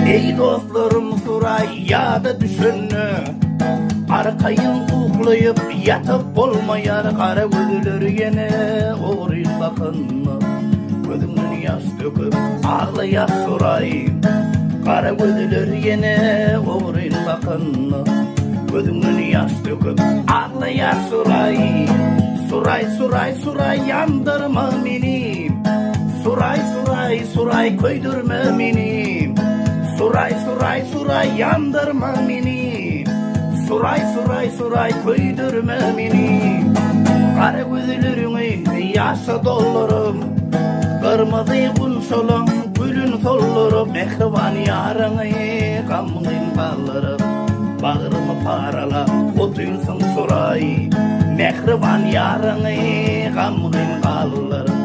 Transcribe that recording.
Ey dostlarım suray ya da düşünü, arkayın uklayıp yatıp bolmayar kara gözler yine oğril bakın. Gözümün yaş döküp ağlayar suray, kara gözler yine oğril bakın. Gözümün yaş döküp ağlayar suray. Suray suray suray yandırma beni, suray suray suray köydürme beni. Suray suray suray yandırma beni, suray suray suray köydürme beni. Kara gözlerine yaşa dollarım, kırmızı gün solun gülün sollarım. Mehriban yarını kamgın ballarım, bağrımı parala otursun suray. Mehriban yarını kamgın ballarım,